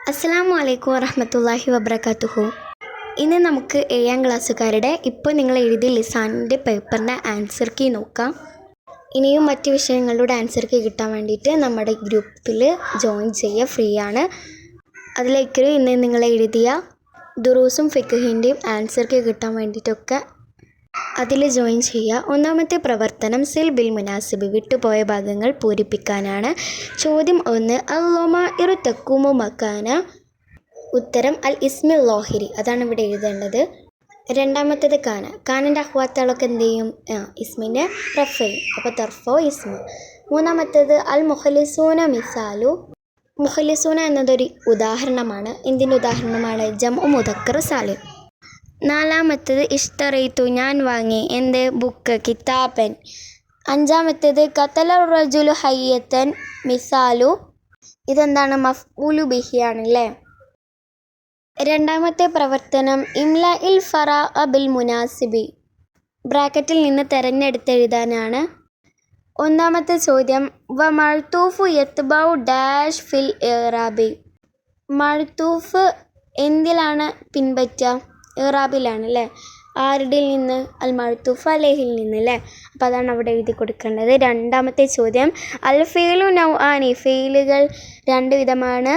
അസ്സലാമു അലൈക്കും വറഹ്മത്തുള്ളാഹി വബറകാതുഹു. ഇന്ന് നമുക്ക് 7ാം ക്ലാസ്സുകാരുടെ ഇപ്പോൾ നിങ്ങൾ എഴുതിയ ലിസാനിൻ്റെ പേപ്പറിൻ്റെ ആൻസർ കീ നോക്കാം. ഇനിയും മറ്റ് വിഷയങ്ങളുടെ ആൻസർ കീ കിട്ടാൻ വേണ്ടിയിട്ട് നമ്മുടെ ഗ്രൂപ്പിൽ ജോയിൻ ചെയ്യുക, ഫ്രീ ആണ്. അതിലേക്ക് ഇന്ന് നിങ്ങൾ എഴുതിയ ദുറൂസും ഫിഖ്ഹിൻ്റെയും ആൻസർ കീ കിട്ടാൻ വേണ്ടിയിട്ടൊക്കെ അതിൽ ജോയിൻ ചെയ്യുക. ഒന്നാമത്തെ പ്രവർത്തനം സിൽ ബിൽ മുനാസിബ്, വിട്ടുപോയ ഭാഗങ്ങൾ പൂരിപ്പിക്കാനാണ്. ചോദ്യം 1, അൽ-ലൊമാഇറു തഖൂമു മക്കാന. ഉത്തരം അൽ ഇസ്മിൽ ലോഹിരി, അതാണ് ഇവിടെ എഴുതേണ്ടത്. രണ്ടാമത്തേത് കാനൻ്റെ അഹ്വാത്തുകളൊക്കെ എന്ത് ചെയ്യും? ഇസ്മിൻ്റെ റഫ് ചെയ്യും, അപ്പോൾ തർഫോ ഇസ്മു. മൂന്നാമത്തേത് അൽ മുഖലിസൂന മിസാലു. മുഖലിസൂന എന്നതൊരു ഉദാഹരണമാണ്. എന്തിൻ്റെ ഉദാഹരണമാണ്? ജംഉ മുദക്കർ സാലിം. നാലാമത്തേത് ഇഷ്തറൈതു, ഞാൻ വാങ്ങി. എന്ത്? ബുക്ക്, കിതാബൻ. അഞ്ചാമത്തേത് ഖതല റജുലു ഹയ്യത്തൻ മിസാലു. ഇതെന്താണ്? മഫ്ഊലു ബിഹി ആണല്ലേ. രണ്ടാമത്തെ പ്രവർത്തനം ഇംല ഇൽ ഫറാഅ ബിൽ മുനാസിബി, ബ്രാക്കറ്റിൽ നിന്ന് തിരഞ്ഞെടുത്തെഴുതാനാണ്. ഒന്നാമത്തെ ചോദ്യം വ മഅ്തൂഫു യത്ബഉ ഡാഷ് ഫിൽ ഇറാബി. മഅ്തൂഫ് എന്തിലാണ് പിൻപറ്റുക? ഇറാബിലാണ് അല്ലേ. ആരുടെ നിന്ന്? അൽ മഅ്തൂഫ് അലൈഹിൽ നിന്ന് അല്ലേ. അപ്പോൾ അതാണ് അവിടെ എഴുതി കൊടുക്കേണ്ടത്. രണ്ടാമത്തെ ചോദ്യം അൽ ഫീലു നൗആനി, ഫീലുകൾ രണ്ട് വിധമാണ്.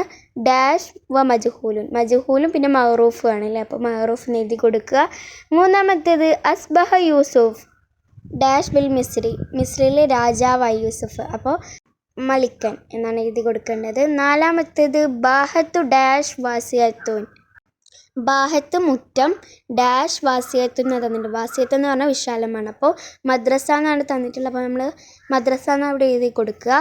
ഡാഷ് വ മജ്ഹൂലുൻ, മജ്ഹൂലും പിന്നെ മഅറൂഫും ആണ് അല്ലേ. അപ്പോൾ മഅറൂഫ് എഴുതി കൊടുക്കുക. മൂന്നാമത്തേത് അസ്ബഹ യൂസുഫ് ഡാഷ് ബിൽ മിസ്രി, മിസ്രിയിലെ രാജാവായി യൂസുഫ്, അപ്പോൾ മലിക്കൻ എന്നാണ് എഴുതി കൊടുക്കേണ്ടത്. നാലാമത്തേത് ബാഹത്തു ഡാഷ് വാസിയത്തുൻ, ബാഹത്ത് മുറ്റം, ഡാഷ് വാസിയത്ത് എന്ന് തന്നിട്ടുണ്ട്. വാസിയത്ത് എന്ന് പറഞ്ഞാൽ വിശാലമാണ്, അപ്പോൾ മദ്രസ എന്നാണ് തന്നിട്ടുള്ളത്. അപ്പോൾ നമ്മൾ മദ്രസ എന്ന് അവിടെ എഴുതി കൊടുക്കുക.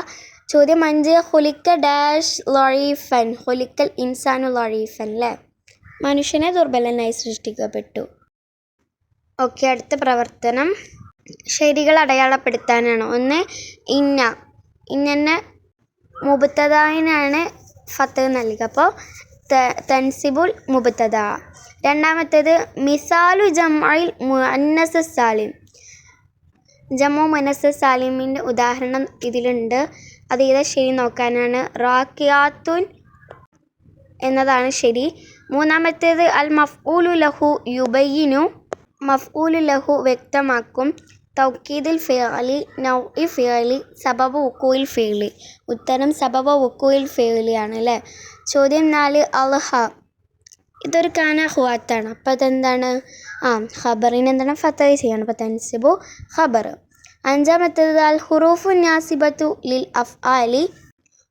ചോദ്യം 5 ഹുലിക്ക ഡാഷ് ലൊറീഫൻ, ഹുലിക്കൽ ഇൻസാനു ലൊറീഫൻ അല്ലേ, മനുഷ്യനെ ദുർബലനായി സൃഷ്ടിക്കപ്പെട്ടു. ഓക്കെ, അടുത്ത പ്രവർത്തനം ശരികൾ അടയാളപ്പെടുത്താനാണ്. 1 ഇന്ന, ഇന്നെ മുബ്തദായിനാണ് ഫത്ത് നൽകുക, അപ്പോൾ തൻസിബുൽ മുബ്തദ. രണ്ടാമത്തേത് മിസാലു ജംഉൽ മുഅന്നസ് സാലിം, ജമു മുഅന്നസ് സാലിമിൻ്റെ ഉദാഹരണം ഇതിലുണ്ട്. അത് ഏതാ ശരി നോക്കാനാണ്. റാക്കിയാത്തുൻ എന്നതാണ് ശരി. മൂന്നാമത്തേത് അൽ മഫ്ഊലു ലഹു യുബയ്യിനു, മഫ്ഊലു ലഹു വ്യക്തമാക്കും. തൗക്കീദുൽ ഫിഅലി നൗഇ ഫിഅലി സബബു വുഖൂഇൽ ഫിഅലി, ഉത്തരം സബബ വുഖൂഇൽ ഫിഅലി ആണ് അല്ലേ. ചോദ്യം 4 അൽഹ, ഇതൊരു കാന ഹുവാത്താണ്, അപ്പോൾ അതെന്താണ്? ഖബറിന് എന്താണ്? ഫതഹ് ചെയ്യണം, അപ്പോൾ തൻസിബു ഖബർ. അഞ്ചാമത്തേത് അൽ ഹുറൂഫു നാസിബത്തു ലിൽ അഫ്ആലി,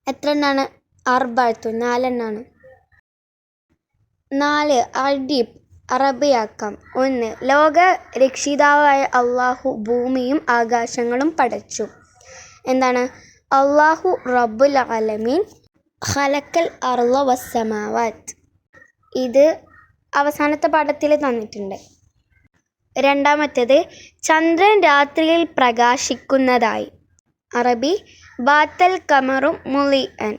എത്ര എണ്ണാണ്? 4, 4 എണ്ണാണ്. 4 അദീബ്, അറബിയാക്കാം. 1 ലോക രക്ഷിതാവായ അള്ളാഹു ഭൂമിയും ആകാശങ്ങളും പടച്ചു. എന്താണ്? അള്ളാഹു റബ്ബുൽ ആലമീൻ ഖലക്കൽ അർള വസ്സമാവാത്ത്, ഇത് അവസാനത്തെ പാഠത്തിൽ തന്നിട്ടുണ്ട്. രണ്ടാമത്തേത് ചന്ദ്രൻ രാത്രിയിൽ പ്രകാശിക്കുന്നതായി, അറബി ബാത്തൽ കമറു മുളിഅൻ.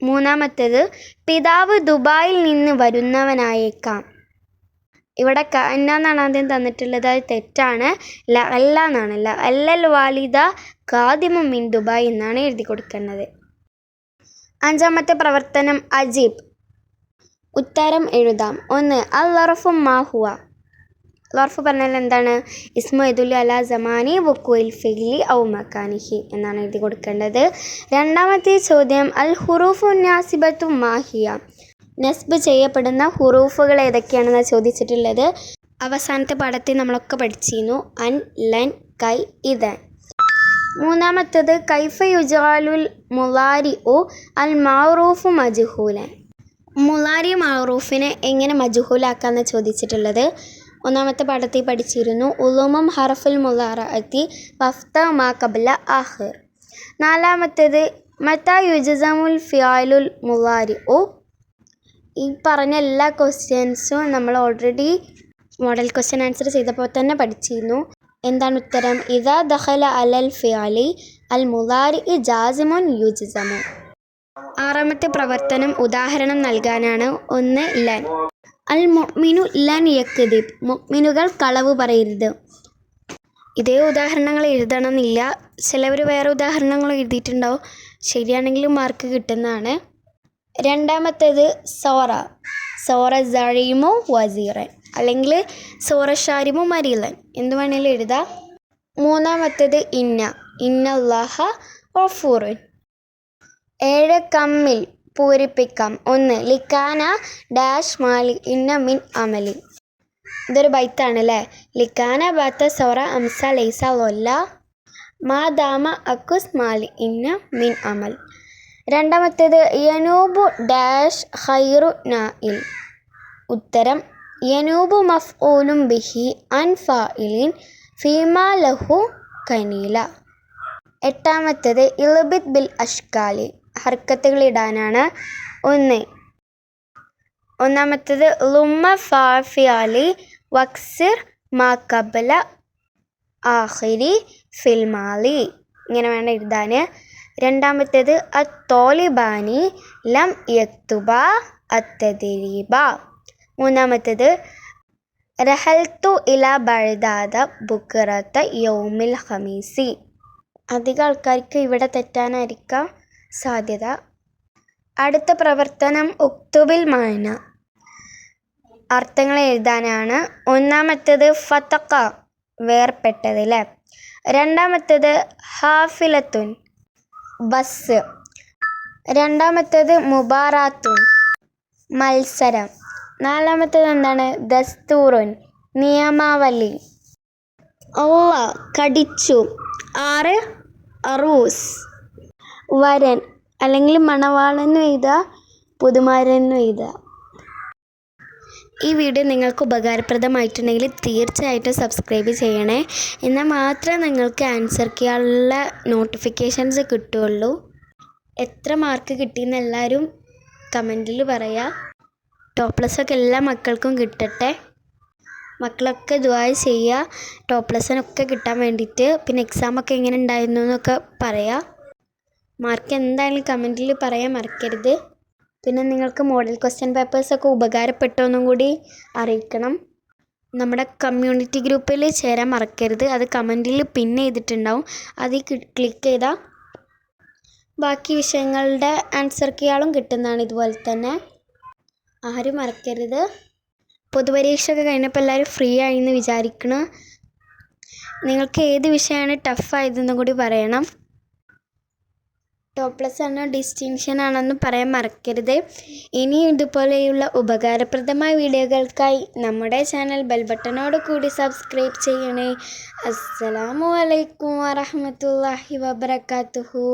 മൂന്നാമത്തേത് പിതാവ് ദുബായിൽ നിന്ന് വരുന്നവനായേക്കാം. ഇവിടെ എന്നാണ് ആദ്യം തന്നിട്ടുള്ളത്, അത് തെറ്റാണ്. ലഅല്ല എന്നാണ്. ലഅല്ലൽ വാലിദ ഖാദിമു മിൻ ദുബായ് എന്നാണ് എഴുതി കൊടുക്കുന്നത്. അഞ്ചാമത്തെ പ്രവർത്തനം അജീബ്, ഉത്തരം എഴുതാം. 1 അൽ ലർഫു മാ ഹുവ, ലർഫ് പറഞ്ഞാൽ എന്താണ്? ഇസ്മു യദുല്ലു അലാ സമാനി വുഖൂഇൽ ഫിഅലി ഔ മക്കാനിഹി എന്നാണ് എഴുതി കൊടുക്കേണ്ടത്. രണ്ടാമത്തെ ചോദ്യം അൽ ഹുറൂഫു നാസിബത്തു മാഹിയ, നസ്ബ് ചെയ്യപ്പെടുന്ന ഹുറൂഫുകൾ ഏതൊക്കെയാണെന്നാണ് ചോദിച്ചിട്ടുള്ളത്. അവസാനത്തെ പാഠത്തിൽ നമ്മളൊക്കെ പഠിച്ചിരുന്നു. അൻ, ലൻ, കൈ, ഇദൻ. മൂന്നാമത്തേത് കൈഫ യുജാലുൽ മുളാരിഉ അൽ മഅറൂഫു മജ്ഹൂലൻ, മുളാരി മഅറൂഫിനെ എങ്ങനെ മജ്ഹൂലാക്കാമെന്ന് ചോദിച്ചിട്ടുള്ളത്. ഒന്നാമത്തെ പാഠത്തിൽ പഠിച്ചിരുന്നു. ഉളുമും ഹർഫുൽ മുളാറഅത്തി വഫ്ത മാ ഖബ്ല ആഖിർ. നാലാമത്തേത് മതാ യുജ്സമുൽ ഫിഅലുൽ മുളാരിഉ. ഈ പറഞ്ഞ എല്ലാ ക്വസ്റ്റ്യൻസും നമ്മൾ ഓൾറെഡി മോഡൽ ക്വസ്റ്റ്യൻ ആൻസർ ചെയ്തപ്പോൾ തന്നെ പഠിച്ചിരുന്നു. എന്താണ് ഉത്തരം? ഇദാ ദഖല അലൽ ഫിഅലി അൽ മുളാരിഇ ജാസിമുൻ യുജ്സമു. ആറാമത്തെ പ്രവർത്തനം ഉദാഹരണം നൽകാനാണ്. 1 ലൻ, അൽ മുഅ്മിനു ലൻ യക്ദിബ്, മുഅ്മിനുകൾ കളവ് പറയരുത്. ഇതേ ഉദാഹരണങ്ങൾ എഴുതണമെന്നില്ല, ചിലവർ വേറെ ഉദാഹരണങ്ങൾ എഴുതിയിട്ടുണ്ടാവും. ശരിയാണെങ്കിലും മാർക്ക് കിട്ടുന്നതാണ്. രണ്ടാമത്തേത് സോറ. സോറ സഴീമു വസീറൻ, അല്ലെങ്കിൽ സോറ ഷാരിമു മരീലൻ, എന്ത് വേണേലും എഴുതാം. മൂന്നാമത്തേത് ഇന്നല്ലാഹ ഗഫൂറുൻ. 7 കമ്മിൽ പൂരിപ്പിക്കാം. 1 ലിക്കാന ഡാഷ് മാലി ഇന്ന മിൻ അമലി. ഇതൊരു ബൈത്താണ് അല്ലേ. ലിക്കാന ബാത്ത സോറ അംസ ലൈസ ലൊല്ല മാ ദാമ അക്കുസ് മാലി ഇന്ന മിൻ അമൽ. രണ്ടാമത്തേത് യനൂബു ഡാഷ് ഖൈറു നാഇൽ. ഉത്തരം യനൂബു മഫ്ഊലും ബിഹി അൻ ഫാഇലിൻ ഫീമാ ലഹു കനീല. എട്ടാമത്തേത് ഇൽബിത് ബിൽ അഷ്കാലി. ഹർക്കത്തുകൾ ഇടാനാണ്. ഒന്നാമത്തേത് ലുമ്മ ഫാഫിയാലി വക്സിർ മാ കബല ആഖിരി ഫിൽമാലി, ഇങ്ങനെ വേണം എഴുതാൻ. രണ്ടാമത്തേത് അത്തോലിബാനി ലം യക്തുബ അത്തദരീബ. മൂന്നാമത്തേത് റഹൽത്തു ഇല ബഗ്ദാദ ബുക്റത യൗമിൽ ഖമീസി. അധികം ആൾക്കാർക്ക് ഇവിടെ തെറ്റാനായിരിക്കാം സാധ്യത. അടുത്ത പ്രവർത്തനം ഉക്തുബിൽ മാന, അർത്ഥങ്ങൾ എഴുതാനാണ്. ഒന്നാമത്തേത് ഫതഖ, വേർപെട്ടത് അല്ലേ. രണ്ടാമത്തേത് ഹാഫിലത്തുൻ, ബസ്. രണ്ടാമത്തേത് മുബാറാത്തുൻ, മത്സരം. നാലാമത്തേത് എന്താണ്? ദസ്തൂറുൻ, നിയമാവലി. കടിച്ചു. 6 അറൂസ്, വരൻ അല്ലെങ്കിൽ മണവാളെന്നും എഴുതുക, പുതുമാരെന്നും എഴുതുക. ഈ വീഡിയോ നിങ്ങൾക്ക് ഉപകാരപ്രദമായിട്ടുണ്ടെങ്കിൽ തീർച്ചയായിട്ടും സബ്സ്ക്രൈബ് ചെയ്യണേ. എന്നാൽ മാത്രമേ നിങ്ങൾക്ക് ആൻസർ കീയുള്ള നോട്ടിഫിക്കേഷൻസ് കിട്ടുകയുള്ളൂ. എത്ര മാർക്ക് കിട്ടിയെന്ന് എല്ലാവരും കമൻറ്റിൽ പറയുക. ടോപ്പ് പ്ലസ് ഒക്കെ എല്ലാ മക്കൾക്കും കിട്ടട്ടെ. മക്കളൊക്കെ ദുആ ചെയ്യുക ടോപ്പ് പ്ലസിനൊക്കെ കിട്ടാൻ വേണ്ടിയിട്ട്. പിന്നെ എക്സാമൊക്കെ എങ്ങനെ ഉണ്ടായിരുന്നു എന്നൊക്കെ പറയുക. മാർക്ക് എന്തായാലും കമൻറ്റിൽ പറയാൻ മറക്കരുത്. പിന്നെ നിങ്ങൾക്ക് മോഡൽ ക്വസ്റ്റ്യൻ പേപ്പേഴ്സൊക്കെ ഉപകാരപ്പെട്ടോന്നും കൂടി അറിയിക്കണം. നമ്മുടെ കമ്മ്യൂണിറ്റി ഗ്രൂപ്പിൽ ചേരാൻ മറക്കരുത്. അത് കമൻറ്റിൽ പിൻ ചെയ്തിട്ടുണ്ടാവും. അതിൽ ക്ലിക്ക് ചെയ്താൽ ബാക്കി വിഷയങ്ങളുടെ ആൻസർ കീകളും കിട്ടുന്നതാണ്. ഇതുപോലെ തന്നെ ആരും മറക്കരുത്. പൊതുപരീക്ഷയൊക്കെ കഴിഞ്ഞപ്പോൾ എല്ലാവരും ഫ്രീ ആയിന്ന് വിചാരിക്കണം. നിങ്ങൾക്ക് ഏത് വിഷയമാണ് ടഫായതെന്നും കൂടി പറയണം. ടോപ്പ് പ്ലസ് ആണോ ഡിസ്റ്റിങ്ഷൻ ആണെന്ന് പറയാൻ മറക്കരുത്. ഇനിയും ഇതുപോലെയുള്ള ഉപകാരപ്രദമായ വീഡിയോകൾക്കായി നമ്മുടെ ചാനൽ ബെൽ ബട്ടണോട് കൂടി സബ്സ്ക്രൈബ് ചെയ്യണേ. അസ്സലാമു അലൈക്കും വറഹ്മത്തുള്ളാഹി വബറകാതുഹു.